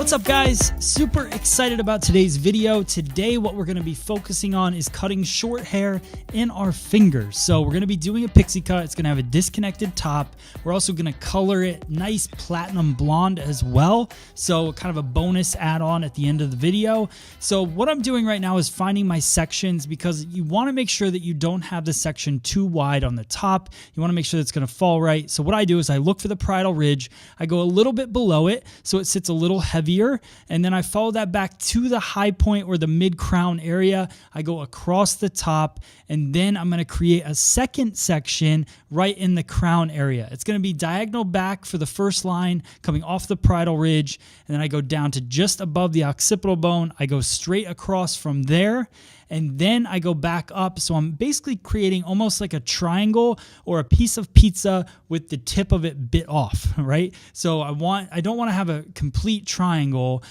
What's up, guys? Super excited about today's video. Today what we're going to be focusing on is cutting short hair in our fingers. So we're going to be doing a pixie cut. It's going to have a disconnected top. We're also going to color it nice platinum blonde as well, so kind of a bonus add-on at the end of the video. So what I'm doing right now is finding my sections, because you want to make sure that you don't have the section too wide on the top. You want to make sure that's going to fall right. So what I do is I look for the parietal ridge. I go a little bit below it so it sits a little heavier, and then I follow that back to the high point or the mid crown area. I go across the top, and then I'm going to create a second section right in the crown area. It's going to be diagonal back for the first line coming off the parietal ridge, and then I go down to just above the occipital bone. I go straight across from there, and then I go back up. So I'm basically creating almost like a triangle or a piece of pizza with the tip of it bit off, right? So I don't want to have a complete triangle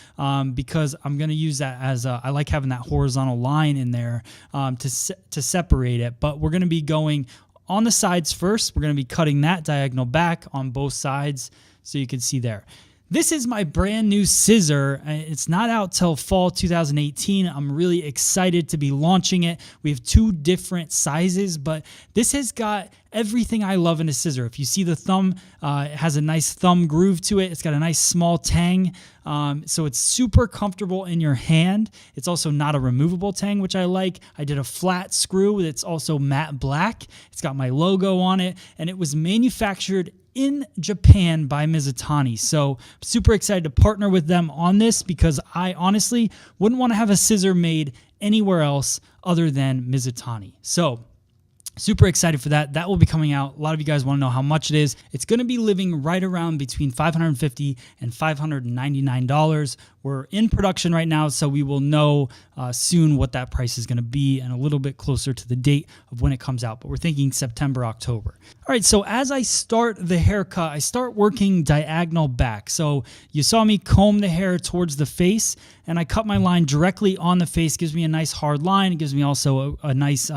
because I'm going to use that as I like having that horizontal line in there to separate it. But we're going to be going on the sides first. We're going to be cutting that diagonal back on both sides, so you can see there. This is my brand new scissor. It's not out till fall 2018. I'm really excited to be launching it. We have two different sizes, but this has got everything I love in a scissor. If you see the thumb, it has a nice thumb groove to it. It's got a nice small tang, so it's super comfortable in your hand. It's also not a removable tang, which I like. I did a flat screw that's also matte black. It's got my logo on it, and it was manufactured in Japan by Mizutani. So I'm super excited to partner with them on this, because I honestly wouldn't want to have a scissor made anywhere else other than Mizutani. So super excited for that. That will be coming out. A lot of you guys want to know how much it is. It's going to be living right around between $550 and $599. We're in production right now, so we will know soon what that price is going to be, and a little bit closer to the date of when it comes out. But we're thinking September, October. All right, so as I start the haircut, I start working diagonal back. So you saw me comb the hair towards the face, and I cut my line directly on the face. Gives me a nice hard line. It gives me also a nice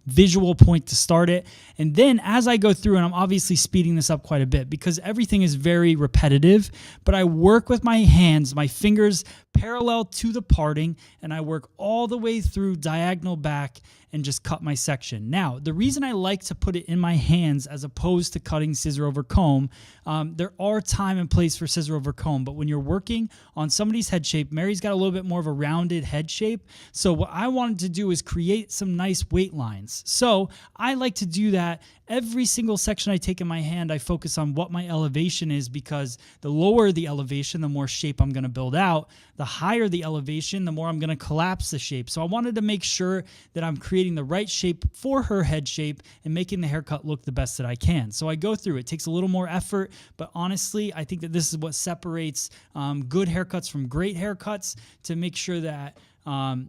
visual point to start it. And then as I go through, and I'm obviously speeding this up quite a bit because everything is very repetitive, but I work with my hands, my fingers parallel to the parting, and I work all the way through diagonal back and just cut my section. Now, the reason I like to put it in my hands as opposed to cutting scissor over comb, there are time and place for scissor over comb, but when you're working on somebody's head shape, Mary's got a little bit more of a rounded head shape, so what I wanted to do is create some nice weight lines. So I like to do that. Every single section I take in my hand, I focus on what my elevation is, because the lower the elevation, the more shape I'm going to build out. The higher the elevation, the more I'm going to collapse the shape. So I wanted to make sure that I'm creating the right shape for her head shape and making the haircut look the best that I can. So I go through. It takes a little more effort, but honestly, I think that this is what separates good haircuts from great haircuts, to make sure that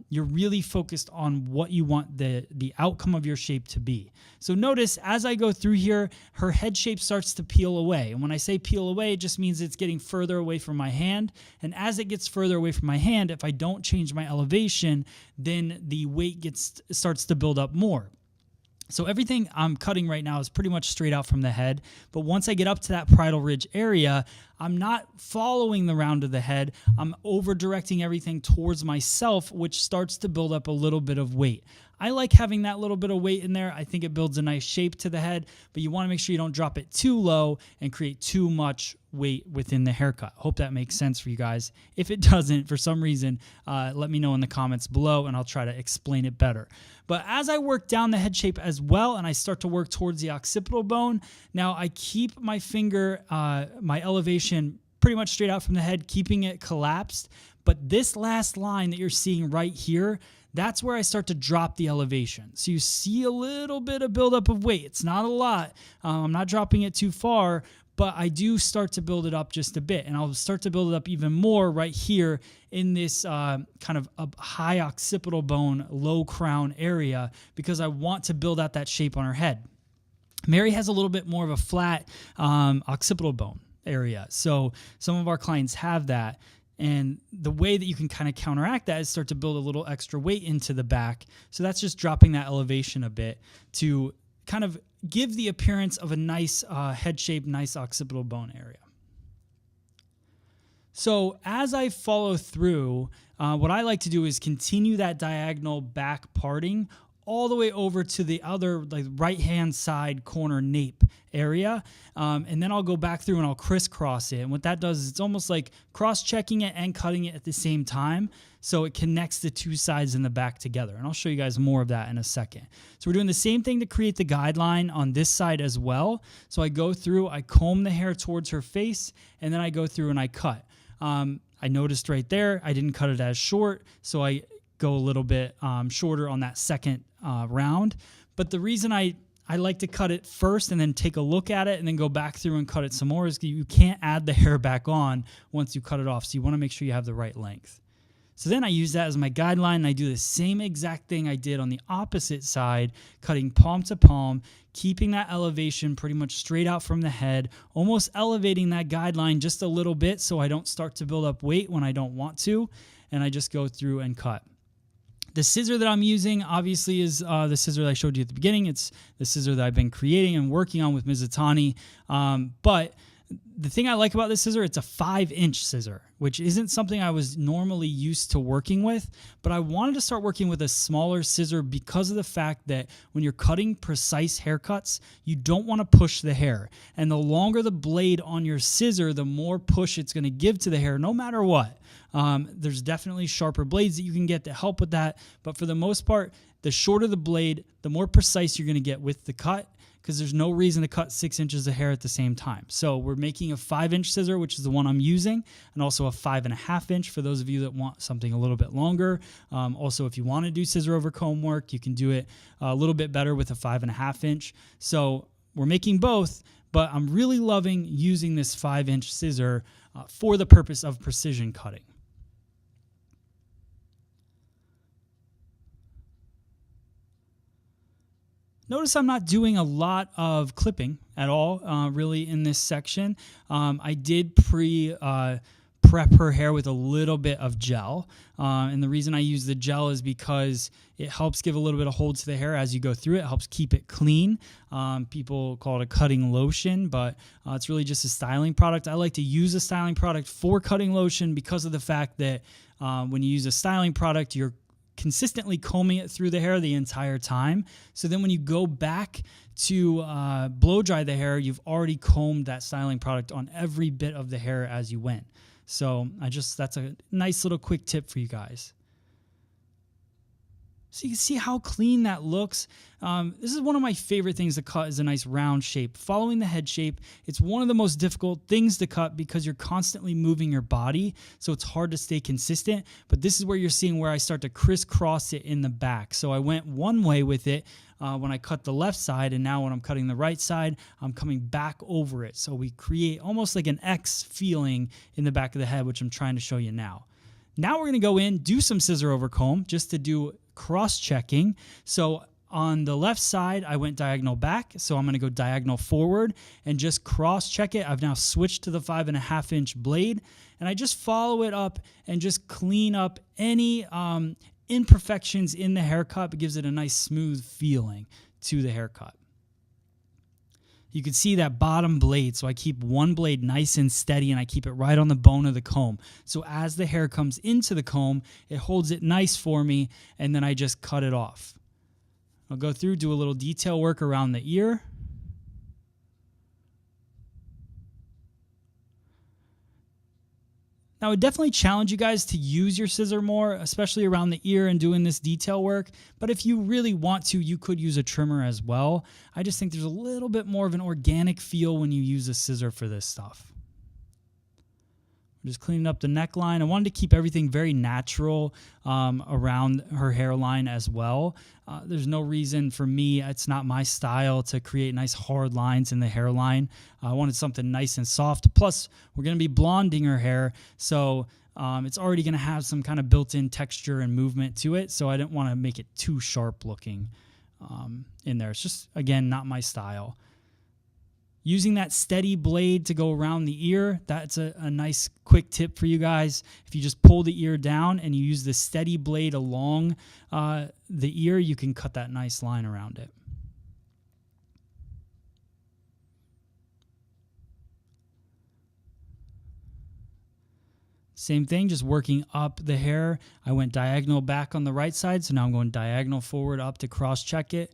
you're really focused on what you want the outcome of your shape to be. So notice as I go through here, her head shape starts to peel away. And when I say peel away, it just means it's getting further away from my hand. And as it gets further away from my hand, if I don't change my elevation, then the weight starts to build up more. So everything I'm cutting right now is pretty much straight out from the head. But once I get up to that parietal ridge area, I'm not following the round of the head. I'm over directing everything towards myself, which starts to build up a little bit of weight. I like having that little bit of weight in there. I think it builds a nice shape to the head, but you want to make sure you don't drop it too low and create too much weight within the haircut. Hope that makes sense for you guys. If it doesn't, for some reason, let me know in the comments below, and I'll try to explain it better. But as I work down the head shape as well, and I start to work towards the occipital bone, now I keep my finger, my elevation pretty much straight out from the head, keeping it collapsed. But this last line that you're seeing right here, that's where I start to drop the elevation. So you see a little bit of buildup of weight. It's not a lot. I'm not dropping it too far, but I do start to build it up just a bit. And I'll start to build it up even more right here in this kind of a high occipital bone, low crown area, because I want to build out that shape on her head. Mary has a little bit more of a flat occipital bone area. So some of our clients have that. And the way that you can kind of counteract that is start to build a little extra weight into the back. So that's just dropping that elevation a bit to kind of give the appearance of a nice head shape, nice occipital bone area. So as I follow through, what I like to do is continue that diagonal back parting all the way over to the other like right-hand side corner nape area. And then I'll go back through and I'll crisscross it. And what that does is it's almost like cross-checking it and cutting it at the same time. So it connects the two sides in the back together. And I'll show you guys more of that in a second. So we're doing the same thing to create the guideline on this side as well. So I go through, I comb the hair towards her face, and then I go through and I cut. I noticed right there, I didn't cut it as short. So I go a little bit shorter on that second round. But the reason I like to cut it first and then take a look at it and then go back through and cut it some more is you can't add the hair back on once you cut it off. So you want to make sure you have the right length. So then I use that as my guideline, and I do the same exact thing I did on the opposite side, cutting palm to palm, keeping that elevation pretty much straight out from the head, almost elevating that guideline just a little bit so I don't start to build up weight when I don't want to, and I just go through and cut. The scissor that I'm using obviously is the scissor that I showed you at the beginning. It's the scissor that I've been creating and working on with Mizutani. But the thing I like about this scissor, it's a 5-inch scissor, which isn't something I was normally used to working with, but I wanted to start working with a smaller scissor because of the fact that when you're cutting precise haircuts, you don't want to push the hair. And the longer the blade on your scissor, the more push it's going to give to the hair, no matter what. There's definitely sharper blades that you can get to help with that, but for the most part, the shorter the blade, the more precise you're going to get with the cut, because there's no reason to cut 6 inches of hair at the same time. So we're making a 5-inch scissor, which is the one I'm using, and also a 5.5-inch for those of you that want something a little bit longer. Also, if you want to do scissor over comb work, you can do it a little bit better with a 5.5-inch. So we're making both, but I'm really loving using this 5-inch scissor for the purpose of precision cutting. Notice I'm not doing a lot of clipping at all, really, in this section. I did prep her hair with a little bit of gel. And the reason I use the gel is because it helps give a little bit of hold to the hair as you go through it. It helps keep it clean. People call it a cutting lotion, but it's really just a styling product. I like to use a styling product for cutting lotion because of the fact that when you use a styling product, you're consistently combing it through the hair the entire time. So then when you go back to blow dry the hair, you've already combed that styling product on every bit of the hair as you went. So that's a nice little quick tip for you guys. So you can see how clean that looks. This is one of my favorite things to cut, is a nice round shape. Following the head shape, it's one of the most difficult things to cut because you're constantly moving your body, so it's hard to stay consistent. But this is where you're seeing where I start to crisscross it in the back. So I went one way with it when I cut the left side, and now when I'm cutting the right side, I'm coming back over it. So we create almost like an X feeling in the back of the head, which I'm trying to show you now. Now we're going to go in, do some scissor over comb just to do cross-checking. So on the left side, I went diagonal back, so I'm going to go diagonal forward and just cross-check it. I've now switched to the 5.5-inch blade, and I just follow it up and just clean up any imperfections in the haircut. It gives it a nice smooth feeling to the haircut. You can see that bottom blade, so I keep one blade nice and steady, and I keep it right on the bone of the comb. So as the hair comes into the comb, it holds it nice for me, and then I just cut it off. I'll go through, do a little detail work around the ear. Now, I would definitely challenge you guys to use your scissor more, especially around the ear and doing this detail work. But if you really want to, you could use a trimmer as well. I just think there's a little bit more of an organic feel when you use a scissor for this stuff. I'm just cleaning up the neckline. I wanted to keep everything very natural around her hairline as well. There's no reason for me, it's not my style to create nice hard lines in the hairline. I wanted something nice and soft. Plus, we're going to be blonding her hair, so it's already going to have some kind of built-in texture and movement to it, so I didn't want to make it too sharp looking in there. It's just, again, not my style. Using that steady blade to go around the ear, that's a nice quick tip for you guys. If you just pull the ear down and you use the steady blade along the ear, you can cut that nice line around it. Same thing, just working up the hair. I went diagonal back on the right side, so now I'm going diagonal forward up to cross check it.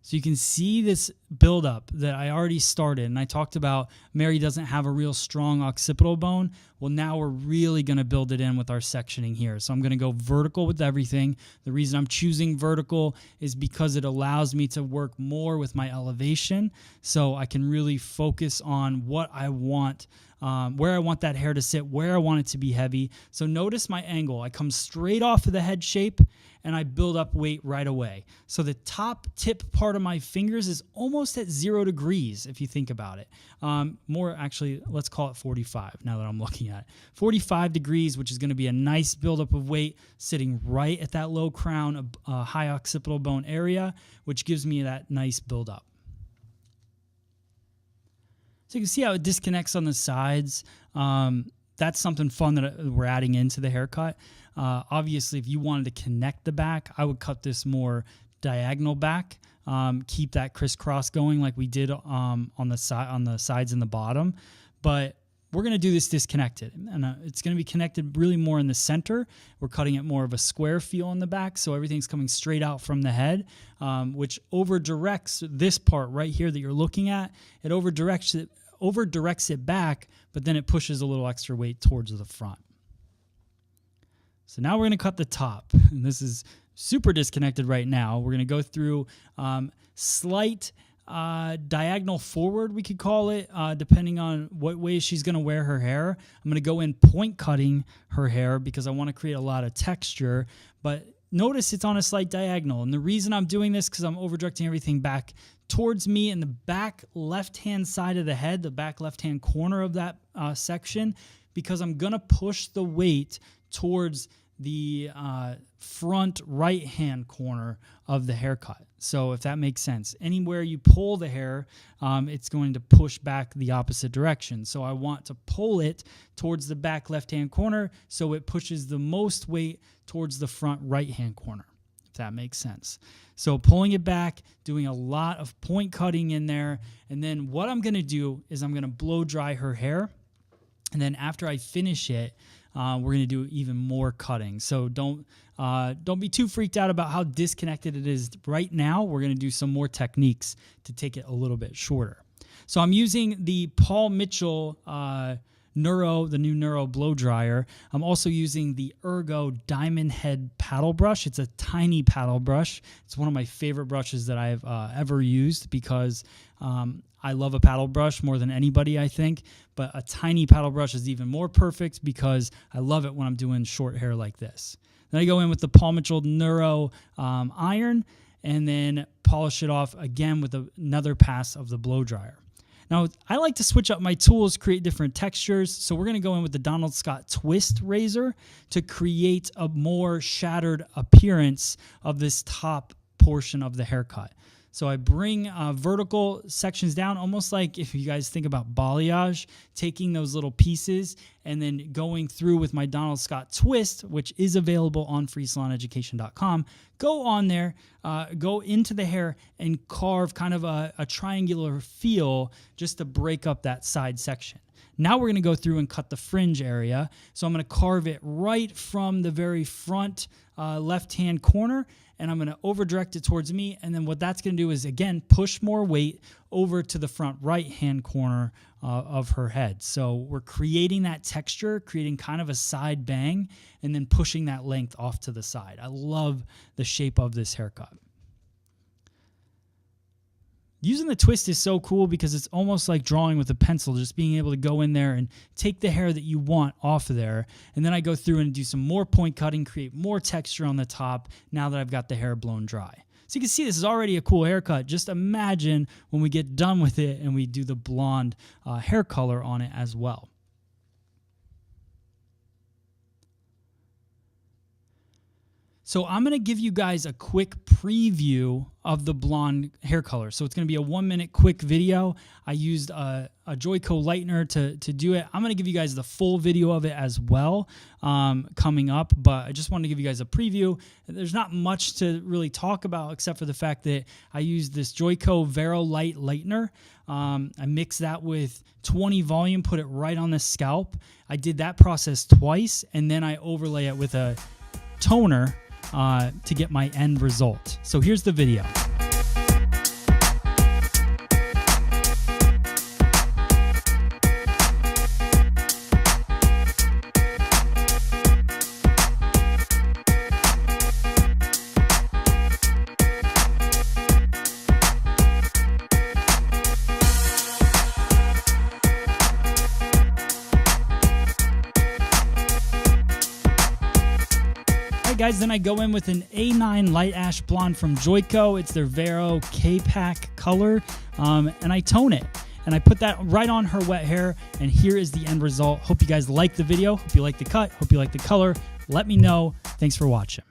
So you can see this buildup that I already started. And I talked about Mary doesn't have a real strong occipital bone. Well, now we're really going to build it in with our sectioning here. So I'm going to go vertical with everything. The reason I'm choosing vertical is because it allows me to work more with my elevation. So I can really focus on what I want, where I want that hair to sit, where I want it to be heavy. So notice my angle. I come straight off of the head shape and I build up weight right away. So the top tip part of my fingers is almost at 0 degrees, if you think about it. More actually, let's call it 45 now that I'm looking at it. 45 degrees, which is going to be a nice buildup of weight sitting right at that low crown, high occipital bone area, which gives me that nice buildup. So you can see how it disconnects on the sides. That's something fun that we're adding into the haircut. Obviously, if you wanted to connect the back, I would cut this more diagonal back. Keep that crisscross going like we did on the sides and the bottom. But we're going to do this disconnected, and it's going to be connected really more in the center. We're cutting it more of a square feel in the back, so everything's coming straight out from the head, which over-directs this part right here that you're looking at. It over-directs it back, but then it pushes a little extra weight towards the front. So now we're going to cut the top, and this is super disconnected right now. We're going to go through slight diagonal forward, we could call it, depending on what way she's going to wear her hair. I'm going to go in point cutting her hair because I want to create a lot of texture, but notice it's on a slight diagonal. And the reason I'm doing this because I'm over-directing everything back towards me in the back left-hand side of the head, the back left-hand corner of that section, because I'm going to push the weight towards the front right-hand corner of the haircut. So if that makes sense, anywhere you pull the hair, it's going to push back the opposite direction. So I want to pull it towards the back left-hand corner so it pushes the most weight towards the front right-hand corner, if that makes sense. So pulling it back, doing a lot of point cutting in there, and then what I'm going to do is I'm going to blow dry her hair, and then after I finish it, we're going to do even more cutting. So don't be too freaked out about how disconnected it is right now. We're going to do some more techniques to take it a little bit shorter. So I'm using the Paul Mitchell the new Neuro blow dryer. I'm also using the Ergo diamond head paddle brush. It's a tiny paddle brush. It's one of my favorite brushes that I've ever used because I love a paddle brush more than anybody, I think, but a tiny paddle brush is even more perfect because I love it when I'm doing short hair like this. Then I go in with the Paul Mitchell Neuro iron and then polish it off again with another pass of the blow dryer. Now, I like to switch up my tools, create different textures, so we're going to go in with the Donald Scott Twist razor to create a more shattered appearance of this top portion of the haircut. So I bring vertical sections down, almost like if you guys think about balayage, taking those little pieces and then going through with my Donald Scott Twist, which is available on freesaloneducation.com. Go on there, go into the hair and carve kind of a triangular feel just to break up that side section. Now we're going to go through and cut the fringe area. So I'm going to carve it right from the very front left-hand corner, and I'm going to over-direct it towards me. And then what that's going to do is, again, push more weight over to the front right-hand corner of her head. So we're creating that texture, creating kind of a side bang, and then pushing that length off to the side. I love the shape of this haircut. Using the twist is so cool because it's almost like drawing with a pencil, just being able to go in there and take the hair that you want off of there. And then I go through and do some more point cutting, create more texture on the top now that I've got the hair blown dry. So you can see this is already a cool haircut. Just imagine when we get done with it and we do the blonde hair color on it as well. So I'm going to give you guys a quick preview of the blonde hair color. So it's going to be a 1-minute quick video. I used a Joico lightener to do it. I'm going to give you guys the full video of it as well coming up, but I just wanted to give you guys a preview. There's not much to really talk about except for the fact that I used this Joico Vero Light lightener. I mixed that with 20 volume, put it right on the scalp. I did that process twice, and then I overlay it with a toner to get my end result. So here's the video. Guys, then I go in with an A9 light ash blonde from Joico. It's their Vero K-Pack color, and I tone it. And I put that right on her wet hair, and here is the end result. Hope you guys like the video. Hope you like the cut. Hope you like the color. Let me know. Thanks for watching.